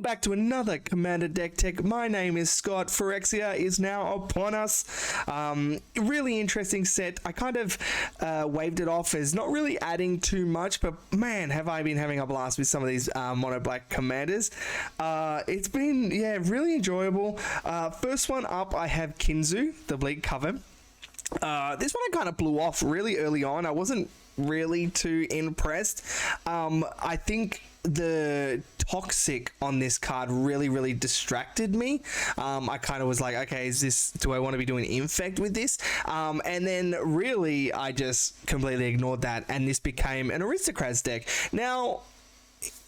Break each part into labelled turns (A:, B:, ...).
A: back to another Commander Deck Tech. My name is Scott. Phyrexia is now upon us. Really interesting set. I kind of waved it off as not really adding too much, but man, have I been having a blast with some of these mono black commanders. It's been, really enjoyable. First one up, I have Kinzu, the Bleak Coven. This one I kind of blew off really early on. I wasn't really too impressed. I think the toxic on this card really distracted me. I kind of was like, okay, do I want to be doing infect with this? And then really I just completely ignored that, and this became an Aristocrats deck. Now,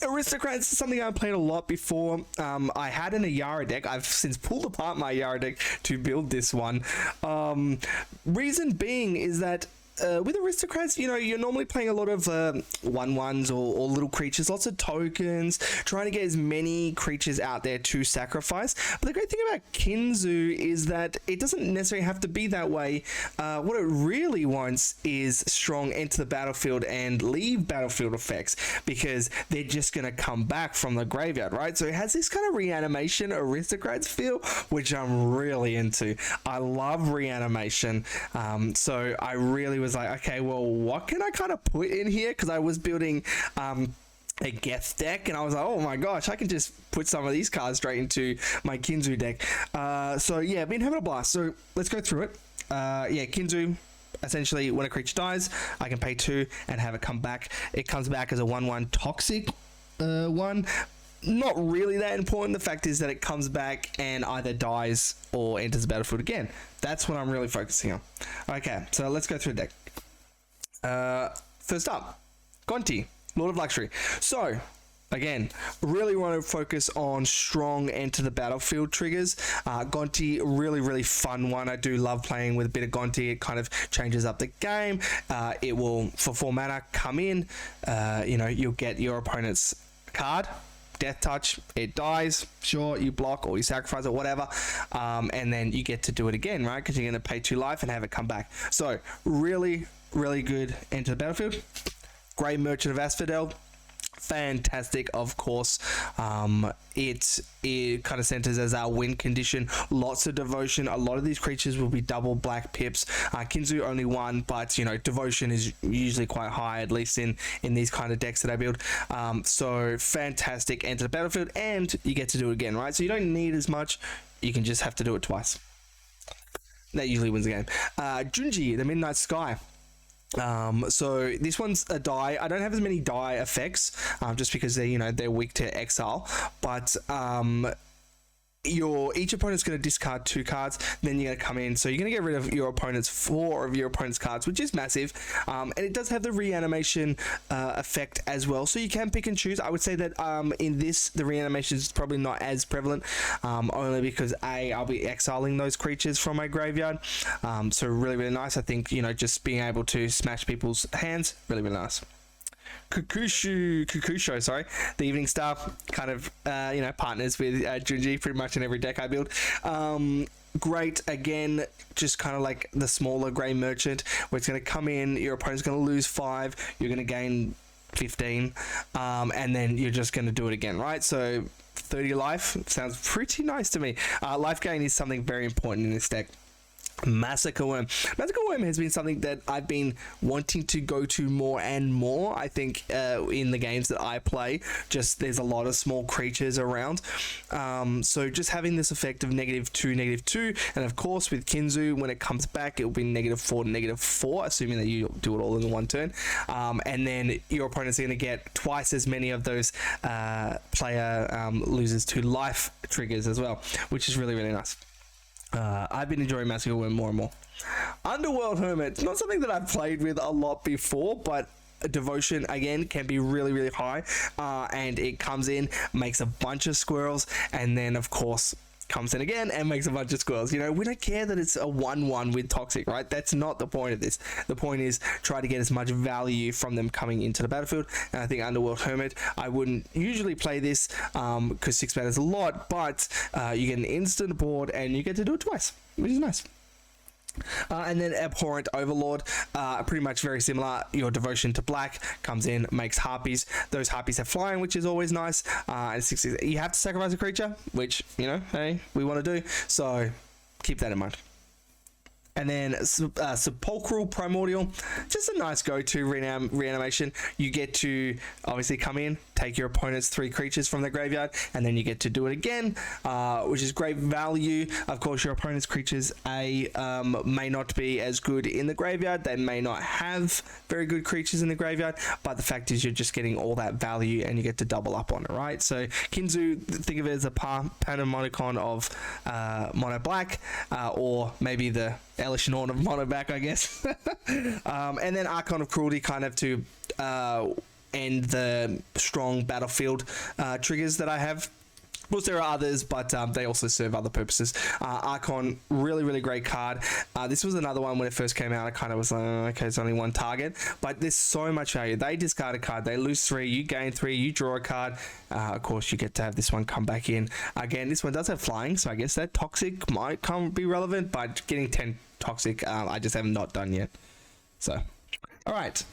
A: Aristocrats is something I've played a lot before. I had an Ayara deck. I've since pulled apart my Ayara deck to build this one. Reason being is that with Aristocrats, you're normally playing a lot of 1/1s or little creatures, lots of tokens, trying to get as many creatures out there to sacrifice. But the great thing about Kinzu is that it doesn't necessarily have to be that way. What it really wants is strong enter the battlefield and leave battlefield effects, because they're just going to come back from the graveyard, right? So it has this kind of reanimation Aristocrats feel, which I'm really into. I love reanimation. So I really was like, okay, well, what can I kind of put in here? Because I was building a Geth deck, and I was like, oh my gosh, I can just put some of these cards straight into my Kinzu deck. So yeah, I've been having a blast. So let's go through it. Kinzu, essentially, when a creature dies, I can pay 2 and have it come back. It comes back as a 1/1 toxic one. Not really that important. The fact is that it comes back and either dies or enters the battlefield again. That's what I'm really focusing on. Okay, so let's go through the deck. First up, Gonti, Lord of Luxury. So, again, really want to focus on strong enter the battlefield triggers. Gonti, really fun one. I do love playing with a bit of Gonti. It kind of changes up the game. It will, for 4 mana, come in. You'll get your opponent's card. Death touch, it dies, sure, you block or you sacrifice or whatever, and then you get to do it again, right? Because you're going to pay 2 life and have it come back. So really good enter the battlefield. Grey Merchant of Asphodel, fantastic, of course. It kind of centers as our win condition. Lots of devotion. A lot of these creatures will be double black pips. Kinzu only 1, but devotion is usually quite high, at least in these kind of decks that I build. So fantastic, enter the battlefield, and you get to do it again, right? So you don't need as much. You can just have to do it twice. That usually wins the game. Junji, the Midnight Sky. So this one's a die. I don't have as many die effects, just because they're weak to exile, but each opponent's going to discard 2 cards, then you're going to come in, so you're going to get rid of your opponent's 4 of your opponent's cards, which is massive. And it does have the reanimation effect as well, so you can pick and choose. I would say that in this, the reanimation is probably not as prevalent, only because I'll be exiling those creatures from my graveyard. So really nice. I think just being able to smash people's hands, really nice. Kukusho, sorry, the Evening Star, kind of partners with Junji pretty much in every deck I build. Great, again, just kind of like the smaller Grey Merchant, where it's going to come in, your opponent's going to lose 5, you're going to gain 15, and then you're just going to do it again, right? So 30 life sounds pretty nice to me. Life gain is something very important in this deck. Massacre Worm. Massacre Worm has been something that I've been wanting to go to more and more. I think in the games that I play, just there's a lot of small creatures around. So just having this effect of -2/-2, and of course with Kinzu, when it comes back, it will be -4 to -4, assuming that you do it all in one turn. And then your opponent's going to get twice as many of those player loses to life triggers as well, which is really nice. I've been enjoying Massacre Worm more and more. Underworld Hermit, not something that I've played with a lot before, but devotion again can be really high, and it comes in, makes a bunch of squirrels, and then of course comes in again and makes a bunch of squirrels. We don't care that it's a 1/1 with toxic, right? That's not the point of this. The point is try to get as much value from them coming into the battlefield, and I think Underworld Hermit, I wouldn't usually play this because 6 mana is a lot, but you get an instant board and you get to do it twice, which is nice. And then Abhorrent Overlord, pretty much very similar. Your devotion to black comes in, makes harpies. Those harpies have flying, which is always nice. And you have to sacrifice a creature, which, you know, hey, we want to do. So keep that in mind. And then Sepulchral Primordial, just a nice go-to reanimation. You get to obviously come in, take your opponent's 3 creatures from the graveyard, and then you get to do it again, which is great value. Of course, your opponent's creatures may not be as good in the graveyard. They may not have very good creatures in the graveyard, but the fact is you're just getting all that value and you get to double up on it, right? So Kinzu, think of it as a Panamonican of mono black, or maybe the Elish Norn of mono back, I guess. And then Archon of Cruelty, kind of to end the strong battlefield triggers that I have. Of course, there are others, but they also serve other purposes. Archon, really, really great card. This was another one when it first came out. I kind of was like, oh, okay, it's only one target, but there's so much value. They discard a card, they lose 3, you gain 3, you draw a card. Of course, you get to have this one come back in. Again, this one does have flying, so I guess that toxic might be relevant, but getting 10 toxic, I just have not done yet. So, all right.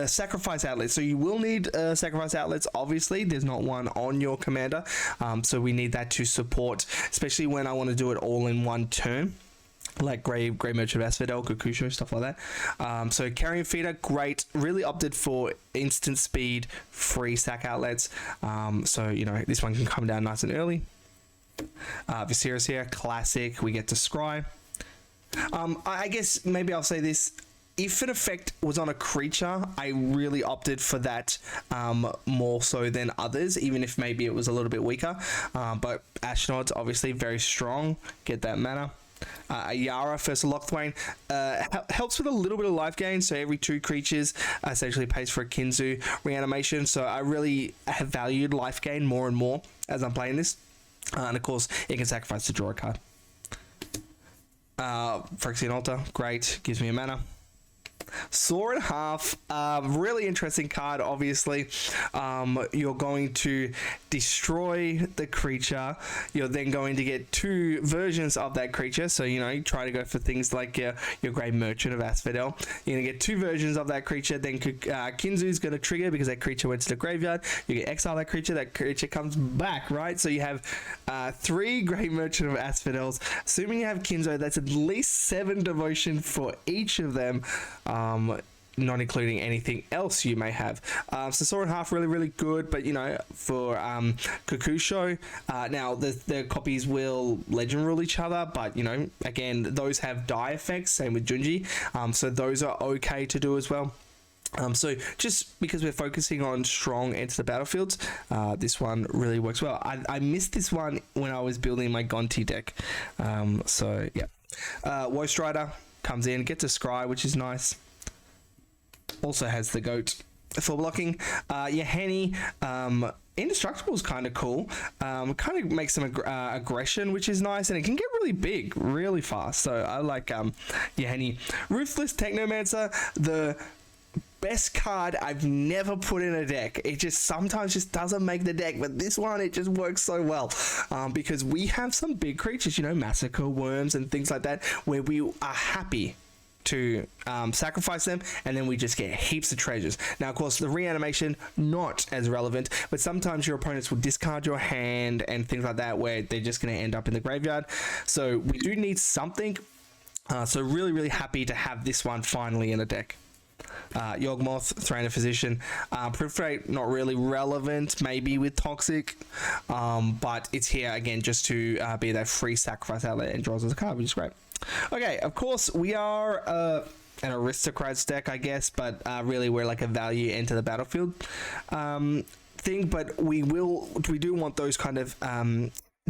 A: Sacrifice outlets. So you will need sacrifice outlets. Obviously, there's not one on your commander, so we need that to support, especially when I want to do it all in one turn, like Grey Merchant of Asphodel, Kokusho, stuff like that. So Carrion Feeder, great. Really opted for instant speed, free sack outlets. So you know this one can come down nice and early. Viserys here, classic. We get to scry. I guess maybe I'll say this. If an effect was on a creature, I really opted for that more so than others, even if maybe it was a little bit weaker. But Ashnod's obviously very strong. Get that mana. Ayara, First Lochthwain, helps with a little bit of life gain, so every 2 creatures essentially pays for a Kinzu reanimation. So I really have valued life gain more and more as I'm playing this. And of course, it can sacrifice to draw a card. Phyrexian Altar, great, gives me a mana. Saw in Half, really interesting card. Obviously, you're going to destroy the creature. You're then going to get 2 versions of that creature. So you know, you try to go for things like your Grey Merchant of Asphodel. You're gonna get 2 versions of that creature. Then Kinzu is gonna trigger because that creature went to the graveyard. You get exile that creature. That creature comes back, right? So you have 3 Grey Merchant of Asphodels. Assuming you have Kinzu, that's at least 7 devotion for each of them. Not including anything else you may have. So Saw in Half, really, really good, but you know, for Kokusho, now the copies will legend rule each other, but you know, again, those have die effects, same with Junji, so those are okay to do as well. So just because we're focusing on strong enter the battlefields, this one really works well. I missed this one when I was building my Gonti deck. So yeah. Woe Strider comes in, gets a scry, which is nice. Also has the goat for blocking. Henny, Indestructible is kind of cool. Kind of makes some aggression, which is nice, and it can get really big really fast. So I like Henny. Ruthless Technomancer, the best card I've never put in a deck. It just sometimes just doesn't make the deck, but this one, it just works so well, because we have some big creatures, you know, Massacre Worms and things like that, where we are happy to sacrifice them, and then we just get heaps of treasures. Now, of course, the reanimation, not as relevant, but sometimes your opponents will discard your hand and things like that, where they're just going to end up in the graveyard. So we do need something. So really, really happy to have this one finally in a deck. Yawgmoth, Thrain of Physician, Proliferate, not really relevant, maybe with Toxic, but it's here again just to be that free sacrifice outlet and draws us a card, which is great. Okay, of course, we are an Aristocrats deck, I guess, but really we're like a value into the battlefield thing, but we do want those kind of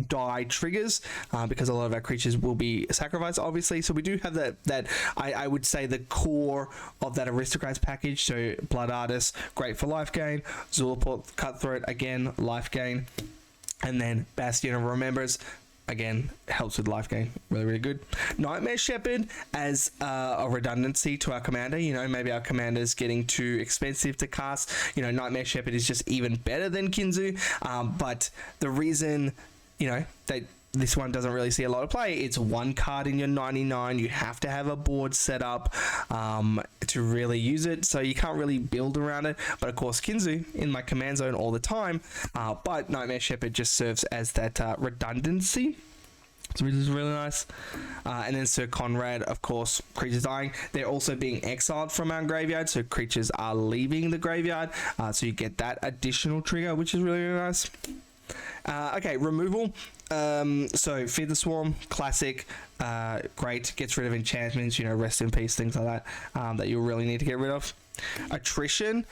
A: die triggers, because a lot of our creatures will be sacrificed, obviously. So we do have that I would say the core of that Aristocrats package. So Blood Artist, great for life gain. Zulaport Cutthroat, again, life gain. And then Bastion of Remembrance, again, helps with life gain. Really, really good. Nightmare Shepherd as a redundancy to our commander. You know, maybe our commander's getting too expensive to cast. You know, Nightmare Shepherd is just even better than Kinzu. But the reason, you know, that this one doesn't really see a lot of play. It's one card in your 99. You have to have a board set up to really use it, so you can't really build around it. But of course, Kinzu in my command zone all the time, but Nightmare Shepherd just serves as that redundancy, which is really nice. And then Sir Conrad, of course, creatures dying. They're also being exiled from our graveyard, so creatures are leaving the graveyard. So you get that additional trigger, which is really, really nice. Okay, removal. So Feed the Swarm, classic, great, gets rid of enchantments, you know, rest in peace, things like that, that you'll really need to get rid of. Attrition,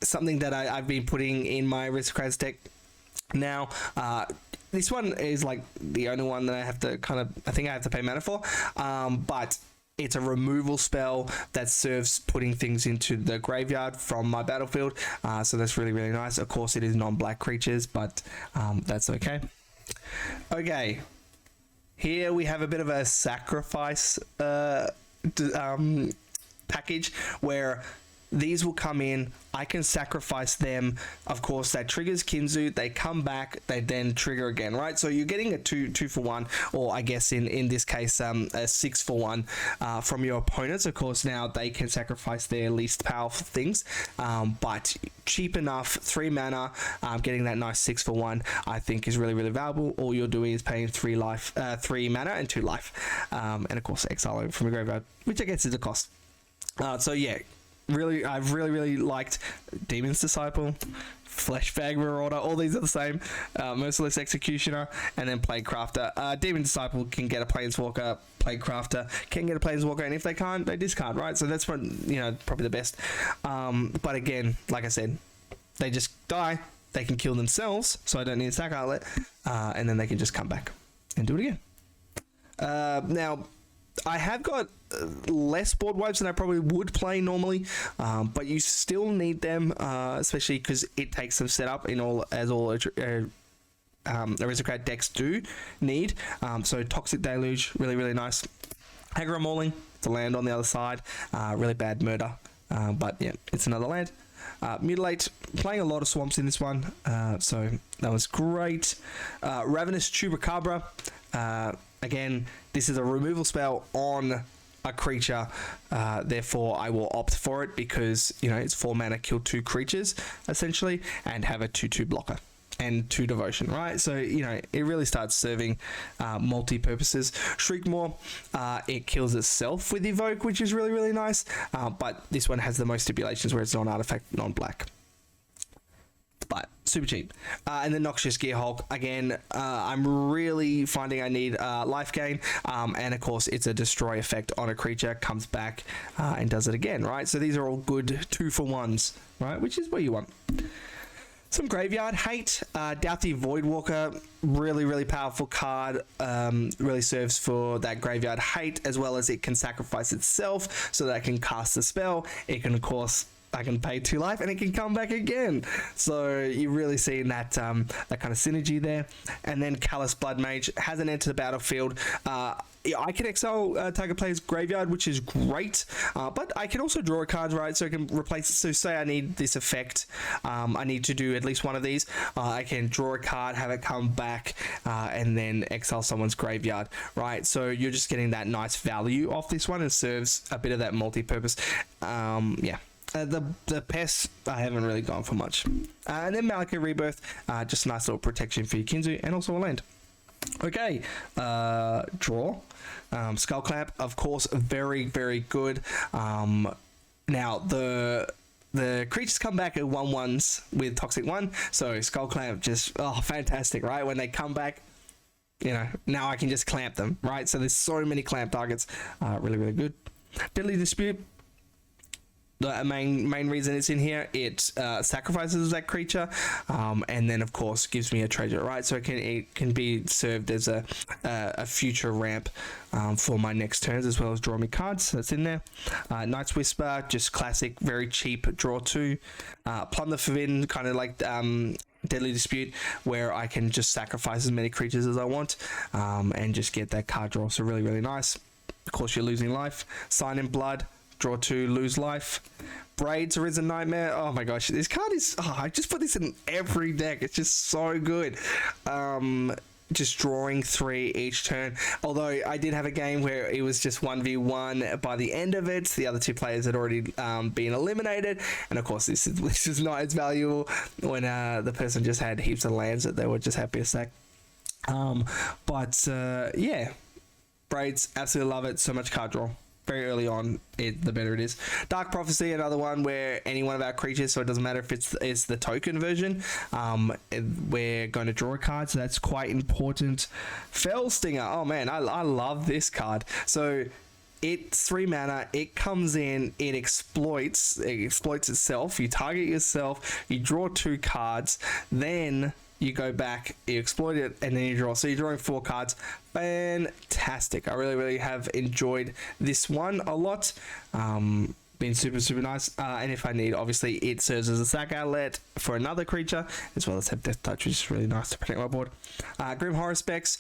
A: something that I've been putting in my Aristocrats deck now. This one is like the only one that I have to I think I have to pay mana for, but it's a removal spell that serves putting things into the graveyard from my battlefield, so that's really, really nice. Of course, it is non-black creatures, but that's okay. Okay, here we have a bit of a sacrifice package where these will come in. I can sacrifice them. Of course, that triggers Kinzu. They come back. They then trigger again, right? So you're getting a two for one, or I guess in this case, a 6 for 1 from your opponents. Of course, now they can sacrifice their least powerful things, but cheap enough, 3 mana, getting that nice 6 for 1, I think is really, really valuable. All you're doing is paying 3 mana and 2 life, and of course, exiling from the graveyard, which I guess is a cost. So yeah. I've really liked Demon's Disciple, Fleshbag Marauder, all these are the same, Merciless Executioner, and then Plaguecrafter. Demon Disciple can get a Planeswalker, Plaguecrafter can get a Planeswalker, and if they can't, they discard, right? So that's probably the best. But again, like I said, they just die, they can kill themselves, so I don't need a sack outlet, and then they can just come back and do it again. Now, I have got less board wipes than I probably would play normally, but you still need them, especially because it takes some setup as all Aristocrat decks do need. So Toxic Deluge, really, really nice. Hagra Mauling to land on the other side, really bad murder, but yeah, it's another land. Mutilate, playing a lot of swamps in this one, so that was great. Ravenous Chupacabra. Again, this is a removal spell on a creature, therefore I will opt for it because, it's 4 mana, kill 2 creatures, essentially, and have a 2/2 blocker and 2 devotion, right? So, it really starts serving multi-purposes. Shriekmaw, it kills itself with Evoke, which is really, really nice, but this one has the most stipulations where it's non-artifact, non-black. But super cheap. And then Noxious Gearhulk, again, I'm really finding I need life gain, and of course it's a destroy effect on a creature, comes back and does it again, right? So these are all good 2 for 1s, right? Which is what you want. Some graveyard hate. Doughty Voidwalker, really, really powerful card. Really serves for that graveyard hate, as well as it can sacrifice itself so that it can cast a spell. It can, of course, I can pay 2 life and it can come back again. So you're really seeing that that kind of synergy there. And then Callous Blood Mage hasn't entered the battlefield. I can exile target player's graveyard, which is great, but I can also draw a card, right? So I can replace it. So say I need this effect, I need to do at least one of these. I can draw a card, have it come back, and then exile someone's graveyard, right? So you're just getting that nice value off this one and serves a bit of that multi-purpose. Yeah. The pests, I haven't really gone for much. And then Malika Rebirth, just a nice little protection for your Kinzu and also a land. Okay, draw. Skull Clamp, of course, very, very good. Now, the creatures come back at 1/1s with Toxic 1, so Skull Clamp just, fantastic, right? When they come back, now I can just clamp them, right? So there's so many clamp targets, really, really good. Deadly Dispute. The main reason it's in here, it sacrifices that creature, and then of course gives me a treasure, right? So it can be served as a future ramp for my next turns, as well as draw me cards. That's in there. Night's Whisper, just classic, very cheap, draw 2. Plumb the Forbidden, kind of like Deadly Dispute, where I can just sacrifice as many creatures as I want, and just get that card draw. So really, really nice. Of course, you're losing life. Sign in Blood. Draw 2, lose life. Braids, Arisen Nightmare. Oh my gosh, this card is... I just put this in every deck. It's just so good. just drawing 3 each turn. Although I did have a game where it was just 1v1 by the end of it. The other 2 players had already been eliminated, and of course this is not as valuable when the person just had heaps of lands that they were just happy to sack. Yeah, Braids, absolutely love it. So much card draw very early on, the better it is. Dark Prophecy, another one where any one of our creatures, so it doesn't matter if it's the token version, we're going to draw a card, so that's quite important. Fell Stinger, oh man, I love this card. So it's 3 mana, it comes in, it exploits itself. You target yourself, you draw 2 cards, then you go back, you exploit it, and then you draw. So you're drawing 4 cards. Fantastic. I really have enjoyed this one a lot. Been super nice. And if I need, obviously it serves as a sack outlet for another creature, as well as have Death Touch, which is really nice to protect my board. Grim Horror specs,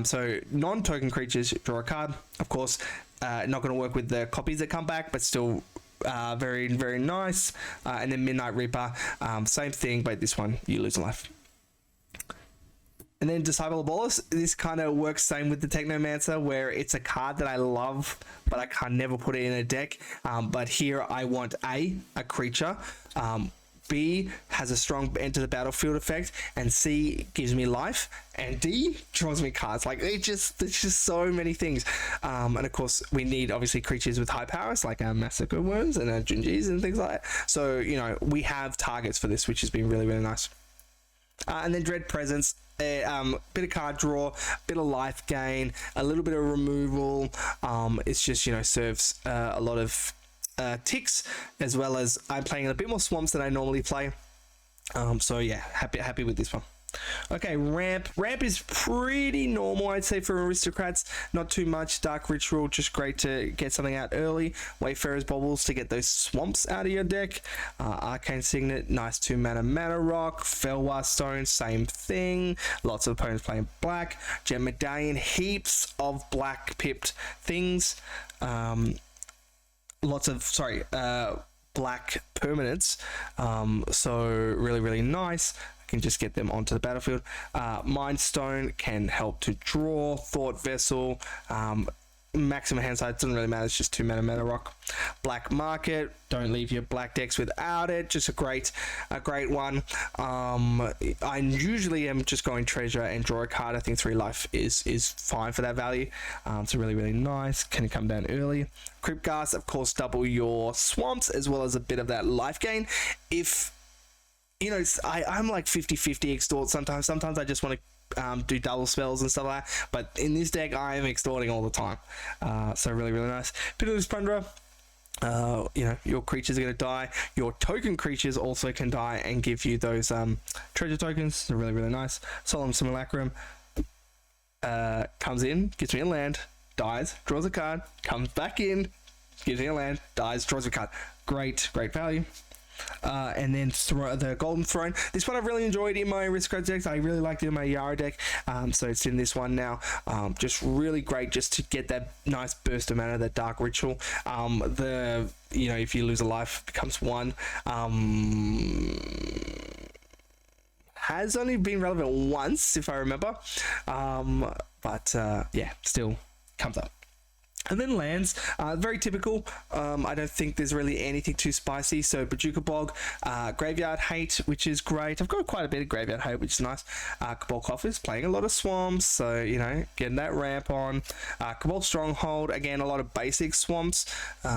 A: so non-token creatures draw a card. Of course, not going to work with the copies that come back, but still very nice. And then Midnight Reaper, same thing, but this one you lose a life. And then Disciple of Bolas, this kind of works same with the Technomancer, where it's a card that I love, but I can never put it in a deck. But here I want a creature. B has a strong enter the battlefield effect, and C gives me life, and D draws me cards. Like there's just so many things. And of course we need obviously creatures with high powers like our Massacre Worms and our Junjis and things like that. So we have targets for this, which has been really nice. And then Dread Presence, bit of card draw, bit of life gain, a little bit of removal. It's just serves a lot of ticks, as well as I'm playing a bit more swamps than I normally play. So yeah, happy with this one. Okay, ramp is pretty normal, I'd say, for aristocrats. Not too much. Dark Ritual, just great to get something out early. Wayfarer's Baubles to get those swamps out of your deck. Arcane Signet, nice 2 mana rock. Felwar Stone, same thing. Lots of opponents playing black. Gem Medallion, heaps of black pipped things. Black permanents. So really nice. Can just get them onto the battlefield. Mind Stone can help to draw. Thought Vessel, maximum hand size, doesn't really matter, it's just 2 mana rock. Black Market, don't leave your black decks without it, just a great one. I usually am just going treasure and draw a card. I think 3 life is fine for that value. It's really nice, can come down early. Cryptghast, of course, double your swamps as well as a bit of that life gain. If I'm like 50-50 extort sometimes. Sometimes I just want to do double spells and stuff like that. But in this deck, I am extorting all the time. So really nice. Pitiless Plunderer. Your creatures are going to die. Your token creatures also can die and give you those treasure tokens. So really nice. Solemn Simulacrum comes in, gets me a land, dies, draws a card, comes back in, gives me a land, dies, draws a card. Great value. And then the Golden Throne. This one I've really enjoyed in my Aristocrat decks. I really liked it in my Yara deck. So it's in this one now. Just really great just to get that nice burst of mana, that Dark Ritual. If you lose a life, it becomes 1. Has only been relevant once, if I remember. Still comes up. And then lands, very typical. I don't think there's really anything too spicy. So Bajuka Bog, Graveyard Hate, which is great. I've got quite a bit of Graveyard Hate, which is nice. Cabal Coffers, playing a lot of swamps, so getting that ramp on. Cabal Stronghold, again, a lot of basic swamps,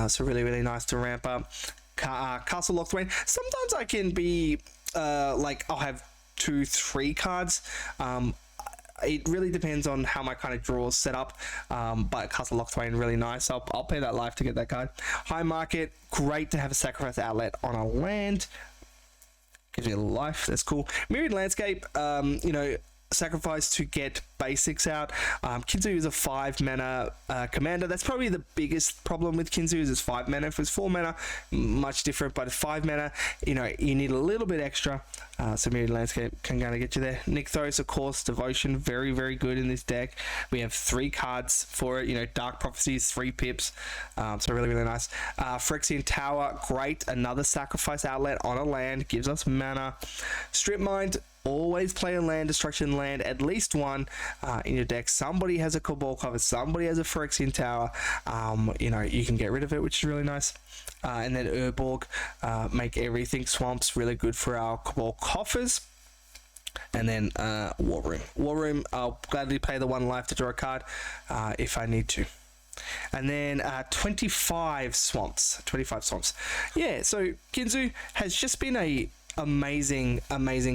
A: so really nice to ramp up. Castle Lochthwain. Sometimes I can be I'll have 2-3 cards. It really depends on how my kind of draws set up, but Castle Lochthwain, really nice. I'll pay that life to get that card. High Market, great to have a sacrifice outlet on a land. Gives me a life, that's cool. Myriad Landscape, sacrifice to get basics out. Kinzu is a 5 mana commander. That's probably the biggest problem with Kinzu, is it's 5 mana. If it's 4 mana, much different, but at 5 mana, you need a little bit extra. So Myriad Landscape can kind of get you there. Nykthos, of course, Devotion, very good in this deck. We have 3 cards for it. Dark Prophecies, 3 pips. So really nice. Phyrexian Tower, great. Another sacrifice outlet on a land, gives us mana. Strip Mind, always play a land destruction land, at least one in your deck. Somebody has a Cabal cover, somebody has a Phyrexian Tower. You know, you can get rid of it, which is really nice. And then Urborg, make everything swamps, really good for our Cabal coffers. And then War Room. War Room, I'll gladly pay the 1 life to draw a card if I need to. And then 25 swamps. 25 swamps. Yeah, so Kinzu has just been a amazing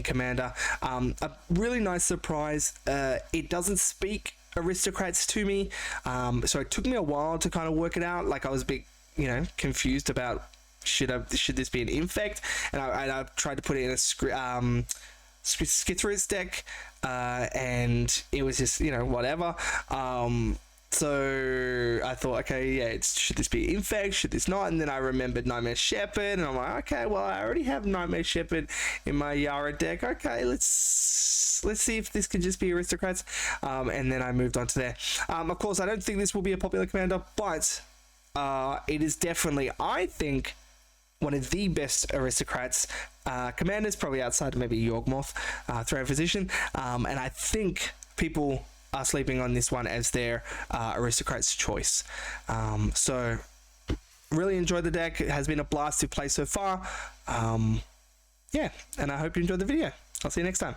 A: commander. A really nice surprise. It doesn't speak aristocrats to me, so it took me a while to kind of work it out. Like, I was a bit, you know, confused about should this be an infect, and I tried to put it in a Skithris deck, and it was just, you know, whatever. So I thought, okay, yeah, should this be infect? Should this not? And then I remembered Nightmare Shepherd, and I'm like, okay, well, I already have Nightmare Shepherd in my Yara deck. Okay, let's see if this can just be aristocrats. And then I moved on to there. Of course, I don't think this will be a popular commander, but it is definitely, I think, one of the best aristocrats commanders, probably outside of maybe Yawgmoth, Throne Physician. And I think people are sleeping on this one as their aristocrat's choice. So really enjoyed the deck. It has been a blast to play so far. Yeah, and I hope you enjoyed the video. I'll see you next time.